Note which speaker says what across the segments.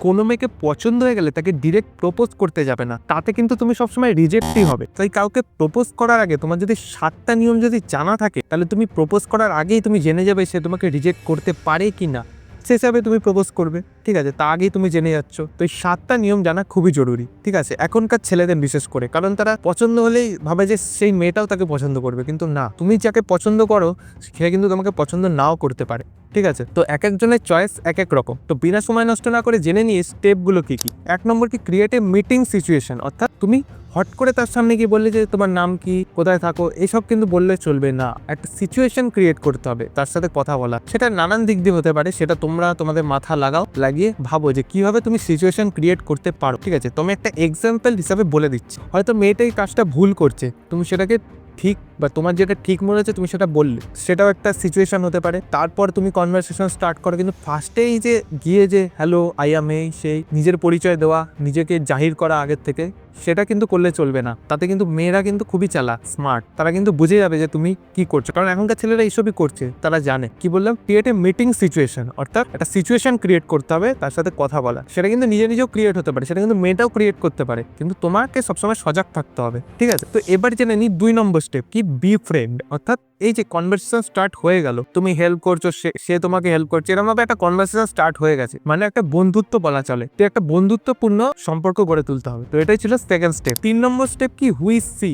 Speaker 1: কোনো মেয়েকে পছন্দ হয়ে গেলে তাকে ডিরেক্ট প্রপোজ করতে যাবে না, তাতে কিন্তু তুমি সবসময় রিজেক্টই হবে। তাই কাউকে প্রপোজ করার আগে তোমার যদি 7টা নিয়ম যদি জানা থাকে, তাহলে তুমি প্রপোজ করার আগেই তুমি জেনে যাবে সে তোমাকে রিজেক্ট করতে পারে কি না, সে হিসাবে তুমি প্রপোজ করবে। ঠিক আছে, তা আগেই তুমি জেনে যাচ্ছ। তো এই 7টা নিয়ম জানা খুবই জরুরি। ঠিক আছে, এখনকার ছেলেদের বিশেষ করে, কারণ তারা পছন্দ হলেই ভাবে যে সেই মেয়েটাও তাকে পছন্দ করবে, কিন্তু না, তুমি যাকে পছন্দ করো সে কিন্তু তোমাকে পছন্দ নাও করতে পারে। ঠিক আছে, তো এক একজনের চয়েস এক এক রকম। তো বিনা সময় নষ্ট না করে জেনে নিয়ে স্টেপগুলো কি কি। 1 নম্বর কি, ক্রিয়েট এ মিটিং সিচুয়েশন। অর্থাৎ তুমি হট করে তার সামনে গিয়ে বললে যে তোমার নাম কি, কোথায় থাকো, এসব কিন্তু বললে চলবে না। একটা সিচুয়েশন ক্রিয়েট করতে হবে তার সাথে কথা বলা। সেটা নানান দিক দিয়ে হতে পারে, সেটা তোমরা তোমাদের মাথা লাগাও, লাগিয়ে ভাবো যে কিভাবে তুমি সিচুয়েশন ক্রিয়েট করতে পারো। ঠিক আছে, তুমি একটা এক্সাম্পল হিসাবে বলে দিচ্ছি, হয়তো মেয়েটা এই কাজটা ভুল করছে, তুমি সেটাকে ঠিক বা তোমার যেটা ঠিক মনে হচ্ছে তুমি সেটা বললে, সেটাও একটা সিচুয়েশন হতে পারে। তারপর তুমি কনভারসেশন স্টার্ট করো, কিন্তু ফার্স্টেই যে গিয়ে যে হ্যালো আই এম এই সেই নিজের পরিচয় দেওয়া, নিজেকে জাহির করা আগের থেকে, সেটা কিন্তু করলে চলবে না। তাতে কিন্তু মেয়েরা কিন্তু খুবই চালাক, স্মার্ট, তারা কিন্তু বুঝে যাবে যে তুমি কি করছো, কারণ এখনকার ছেলেরা এইসবই করছে, তারা জানে। কি বললাম, ক্রিয়েট এ মিটিং সিচুয়েশন, অর্থাৎ একটা সিচুয়েশন ক্রিয়েট করতে হবে তার সাথে কথা বলা। সেটা কিন্তু নিজেও ক্রিয়েট হতে পারে, সেটা কিন্তু মেয়েটাও ক্রিয়েট করতে পারে, কিন্তু তোমাকে সবসময় সজাগ থাকতে হবে। ঠিক আছে, তো এবার জেনে নি 2 নম্বর স্টেপ কি, বি ফ্রেন্ড। অর্থাৎ এই যে কনভারসেশন স্টার্ট হয়ে গেল, তুমি হেল্প করছো, সে তোমাকে হেল্প করছে, এরকম ভাবে একটা কনভারসেশন স্টার্ট হয়ে গেছে, মানে একটা বন্ধুত্ব বলা চলে। তো একটা বন্ধুত্বপূর্ণ সম্পর্ক গড়ে তুলতে হবে। তো এটাই ছিল সেকেন্ড স্টেপ। 3 নম্বর স্টেপ কি, হু ইজ সি।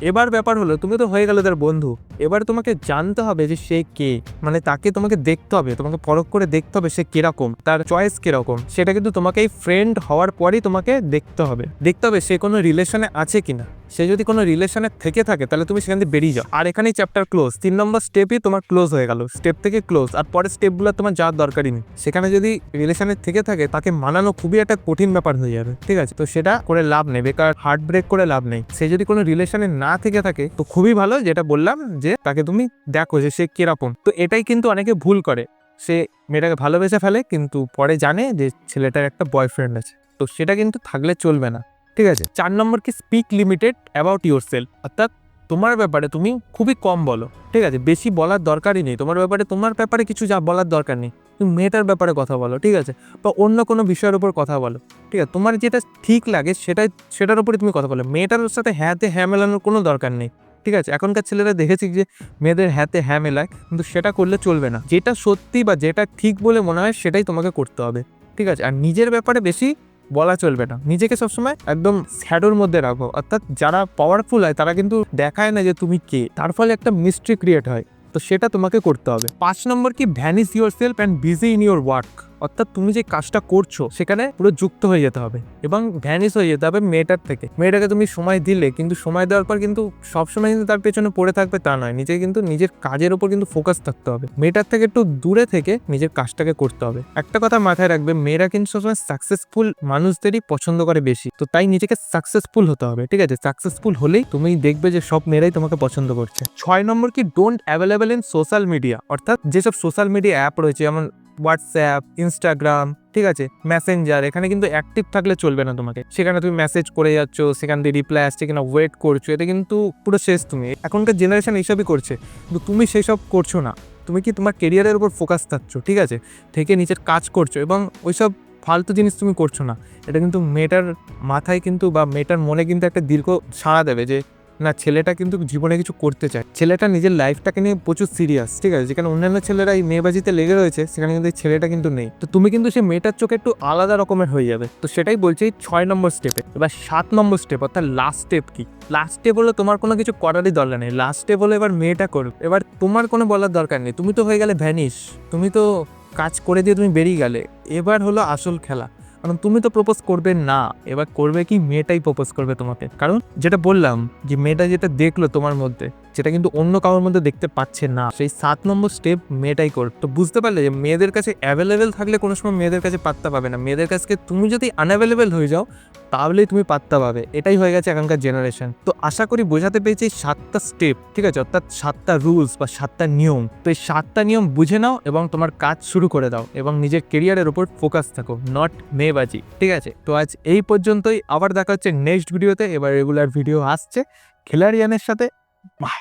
Speaker 1: এবার ব্যাপার হলো, তুমি তো হয়ে গেলে তার বন্ধু, এবার তোমাকে জানতে হবে যে সে কে, মানে তাকে তোমাকে দেখতে হবে, তোমাকে পরখ করে দেখতে হবে সে কিরকম, তার চয়েস কিরকম। সেটা কিন্তু তোমাকে এই ফ্রেন্ড হওয়ার পরই তোমাকে দেখতে হবে সে কোনো রিলেশনে আছে কিনা। সে যদি কোনো রিলেশনে থেকে থাকে তাহলে তুমি সেখান থেকে বেরিয়ে যাও, আর এখানেই চ্যাপ্টার ক্লোজ। 3 নম্বর স্টেপই তোমার ক্লোজ হয়ে গেল, স্টেপ থেকে ক্লোজ। আর পরের স্টেপগুলো তোমার যাওয়ার দরকারই নেই। সেখানে যদি রিলেশনে থেকে থাকে, তাকে মানানো খুবই একটা কঠিন ব্যাপার হয়ে যাবে। ঠিক আছে, তো সেটা করে লাভ নেই, বেকার হার্ট ব্রেক করে লাভ নেই। সে যদি কোনো রিলেশনে না থেকে থাকে তো খুবই ভালো, যেটা বললাম যে তাকে তুমি দেখো যে সে কিরকম। তো এটাই কিন্তু অনেকে ভুল করে, সে মেয়েটাকে ভালোবেসে ফেলে কিন্তু পরে জানে যে ছেলেটার একটা বয়ফ্রেন্ড আছে, তো সেটা কিন্তু থাকলে চলবে না। ঠিক আছে, 4 নম্বর কি, speak limited about your self. অর্থাৎ তোমার ব্যাপারে তুমি খুবই কম বলো। ঠিক আছে, বেশি বলার দরকারই নেই তোমার ব্যাপারে কিছু যা বলার দরকার নেই। তুমি মেয়েটার ব্যাপারে কথা বলো, ঠিক আছে, বা অন্য কোনো বিষয়ের উপর কথা বলো। ঠিক আছে, তোমার যেটা ঠিক লাগে সেটার উপরে তুমি কথা বলো। মেয়েটার সাথে হ্যাঁতে হ্যাঁ মেলানোর কোনো দরকার নেই। ঠিক আছে, এখনকার ছেলেরা দেখেছি যে মেয়েদের হাতে হ্যাঁ মেলায়, কিন্তু সেটা করলে চলবে না। যেটা সত্যি বা যেটা ঠিক বলে মনে হয় সেটাই তোমাকে করতে হবে। ঠিক আছে, আর নিজের ব্যাপারে বেশি বলা চলবে না। নিজেকে সবসময় একদম শ্যাডোর মধ্যে রাখো। অর্থাৎ যারা পাওয়ারফুল হয় তারা কিন্তু দেখায় না যে তুমি কে, তার ফলে একটা মিস্ট্রি ক্রিয়েট হয়, তো সেটা তোমাকে করতে হবে। 5 নম্বর কি, vanish your self and busy in your work. অর্থাৎ তুমি যে কাজটা করছো সেখানে পুরো যুক্ত হয়ে যেতে হবে এবং ভ্যানিশ হয়ে যেতে হবে মেয়েটার থেকে। মেয়েটাকে তুমি সময় দিলে, কিন্তু সময় দেওয়ার পর কিন্তু সবসময় কিন্তু তার পেছনে পড়ে থাকবে তা নয়, কিন্তু নিজের কাজের উপর কিন্তু ফোকাস থাকতে হবে। মেয়েটার থেকে একটু দূরে থেকে নিজের কাজটাকে করতে হবে। একটা কথা মাথায় রাখবে, মেয়েরা কিন্তু সবসময় সাকসেসফুল মানুষদেরই পছন্দ করে বেশি, তো তাই নিজেকে সাকসেসফুল হতে হবে। ঠিক আছে, সাকসেসফুল হলেই তুমি দেখবে যে সব মেয়েরাই তোমাকে পছন্দ করছে। 6 নম্বর কি, don't available in social media. অর্থাৎ যেসব সোশ্যাল মিডিয়া অ্যাপ রয়েছে, যেমন হোয়াটসঅ্যাপ, ইনস্টাগ্রাম, ঠিক আছে, মেসেঞ্জার, এখানে কিন্তু অ্যাক্টিভ থাকলে চলবে না তোমাকে। সেখানে তুমি মেসেজ করে যাচ্ছ, সেখান থেকে রিপ্লাই আসছে কিনা ওয়েট করছো, এটা কিন্তু পুরো শেষ। তুমি এখনকার জেনারেশন এইসবই করছে, কিন্তু তুমি সেই সব করছো না। তুমি কি তোমার কেরিয়ারের উপর ফোকাস থাকছো, ঠিক আছে, থেকে নিজের কাজ করছো এবং ওইসব ফালতু জিনিস তুমি করছো না। এটা কিন্তু মেয়েটার মাথায় কিন্তু বা মেয়েটার মনে কিন্তু একটা দীর্ঘ সাড়া দেবে যে না, ছেলেটা কিন্তু জীবনে কিছু করতে চায়, ছেলেটা নিজের লাইফটাকে নিয়ে প্রচুর সিরিয়াস। ঠিক আছে, যেখানে অন্যান্য ছেলেরা এই মেয়েবাজিতে লেগে রয়েছে, সেখানে কিন্তু এই ছেলেটা কিন্তু নেই। তো তুমি কিন্তু সেই মেয়েটার চোখে একটু আলাদা রকমের হয়ে যাবে। তো সেটাই বলছি 6 নম্বর স্টেপে। এবার 7 নম্বর স্টেপ, অর্থাৎ লাস্ট স্টেপ কি, লাস্ট স্টেপ হলো তোমার কোনো কিছু করারই দরকার নেই। লাস্ট স্টেপ হলো এবার মেয়েটা করবে, এবার তোমার কোনো বলার দরকার নেই, তুমি তো হয়ে গেলে ভ্যানিশ, তুমি তো কাজ করে দিয়ে তুমি বেরিয়ে গেলে। এবার হলো আসল খেলা, কারণ তুমি তো প্রপোজ করবে না, এবার করবে কি, মেয়েটাই প্রপোজ করবে তোমাকে। কারণ যেটা বললাম যে মেয়েটা যেটা দেখলো তোমার মধ্যে, যেটা কিন্তু অন্য কারোর মধ্যে দেখতে পাচ্ছে না, সেই 7 নম্বর স্টেপ মেয়েটাই করবে। তো বুঝতে পারলে যে মেয়েদের কাছে অ্যাভেলেবেল থাকলে কোনো সময় মেয়েদের কাছে পাত্তা পাবে না। মেয়েদের কাছে তুমি যদি আনঅ্যাভেলেবেল হয়ে যাও তাহলেই তুমি পাত্তা পাবে। এটাই হয়ে গেছে এখনকার জেনারেশন। তো আশা করি বোঝাতে পেরেছি 7টা স্টেপ, ঠিক আছে, অর্থাৎ 7টা রুলস বা 7টা নিয়ম। তো এই 7টা নিয়ম বুঝে নাও এবং তোমার কাজ শুরু করে দাও এবং নিজের কেরিয়ারের উপর ফোকাস থাকো, নট মেয়েবাজি। ঠিক আছে, তো আজ এই পর্যন্তই। আবার দেখা হচ্ছে নেক্সট ভিডিওতে। এবার রেগুলার ভিডিও আসছে খেলারিয়ানের সাথে। বাই।